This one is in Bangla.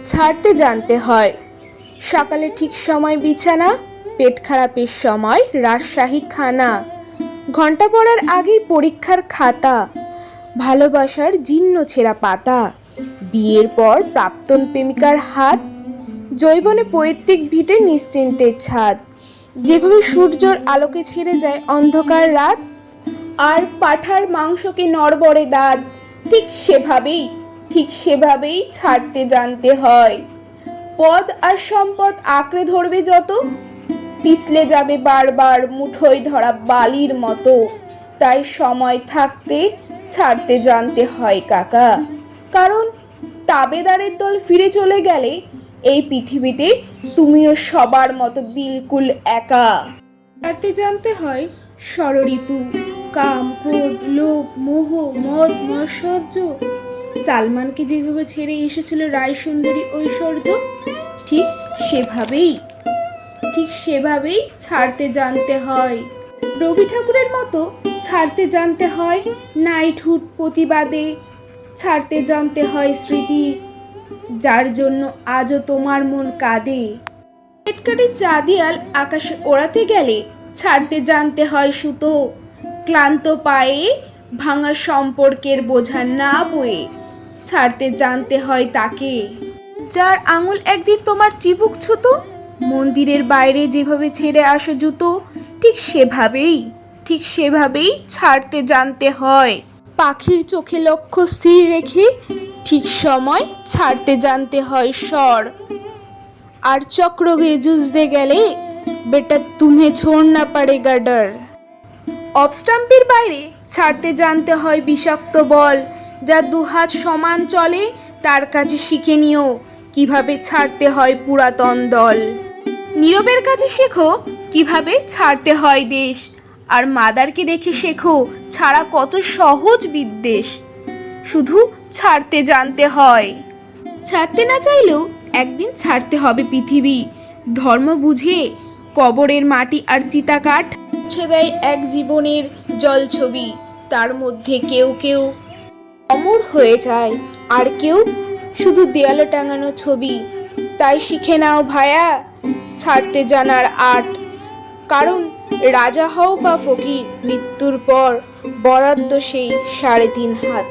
ছাড়তে জানতে হয়। সকালে ঠিক সময় বিছানা, পেট খারাপের সময় রাজশাহী খানা, ঘন্টা পড়ার আগেই পরীক্ষার খাতা, ভালোবাসার জীর্ণ ছেঁড়া পাতা, বিয়ের পর প্রাক্তন প্রেমিকার হাত, যৌবনে পৈতৃক ভিটে নিশ্চিন্তের ছাদ, যেভাবে সূর্যর আলোকে ছেড়ে যায় অন্ধকার রাত, আর পাঁঠার মাংসকে নড়বড়ে দাঁত, ঠিক সেভাবেই ছাড়তে জানতে হয়। পদ আর সম্পদ আঁকড়ে ধরবে যত, পিছলে যাবে বারবার মুঠোয় ধরা বালির মতো। তাই সময় থাকতে ছাড়তে জানতে হয় কাকা, কারণ তাবেদারের দল ফিরে চলে গেলে এই পৃথিবীতে তুমিও সবার মতো বিলকুল একা। ছাড়তে জানতে হয় ষড়রিপু, কাম, ক্রোধ, লোভ, মোহ, মদ, মাৎসর্য। সালমানকে যেভাবে ছেড়ে এসেছিল রায়সুন্দরী ঐশ্বর্য, ঠিক সেভাবেই ছাড়তে জানতে হয়। রবি ঠাকুরের মতো ছাড়তে জানতে হয় নাইটহুড প্রতিবাদে, ছাড়তে জানতে হয় স্মৃতি, যার জন্য আজও তোমার মন কাঁদে। পেটকাটি চা দিয়াল আকাশে ওড়াতে গেলে ছাড়তে জানতে হয় সুতো, ক্লান্ত পায়ে ভাঙা সম্পর্কের বোঝা না বয়ে ছাড়তে জানতে হয় তাকে। যার আঙুল একদিন তোমার চিবুক ছুতো, মন্দিরের বাইরে যেভাবে ছেড়ে আসো জুতো, ঠিক সেভাবেই ছাড়তে জানতে হয়। পাখির চোখে লক্ষ্য স্থির রেখে ঠিক সময় ছাড়তে জানতে হয় স্বর। আর চক্র গিয়ে জুঝতে গেলে বেটা তুমি ছোড়না পাড়েগা ডর। অফ স্টাম্পের বাইরে ছাড়তে জানতে হয় বিষাক্ত বল, যা দুহাত সমান চলে তার কাছে শিখে নিও কিভাবে ছাড়তে হয় পুরাতন দল। নীরবের কাছে শেখো কিভাবে ছাড়তে হয় দেশ, আর মাদারকে দেখে শেখো ছাড়া কত সহজ বিদ্বেষ। শুধু ছাড়তে জানতে হয়। ছাড়তে না চাইলেও একদিন ছাড়তে হবে পৃথিবী, ধর্ম বুঝে কবরের মাটি আর চিতাকাঠ মুছে দেয় এক জীবনের জলছবি। তার মধ্যে কেউ কেউ অমর হয়ে যায়, আর কেউ শুধু দেয়ালে টাঙানো ছবি। তাই শিখে নাও ভায়া ছাড়তে জানার আর্ট, কারণ রাজা হও বা ফকির, মৃত্যুর পর বরাদ্দ সেই 3.5 হাত।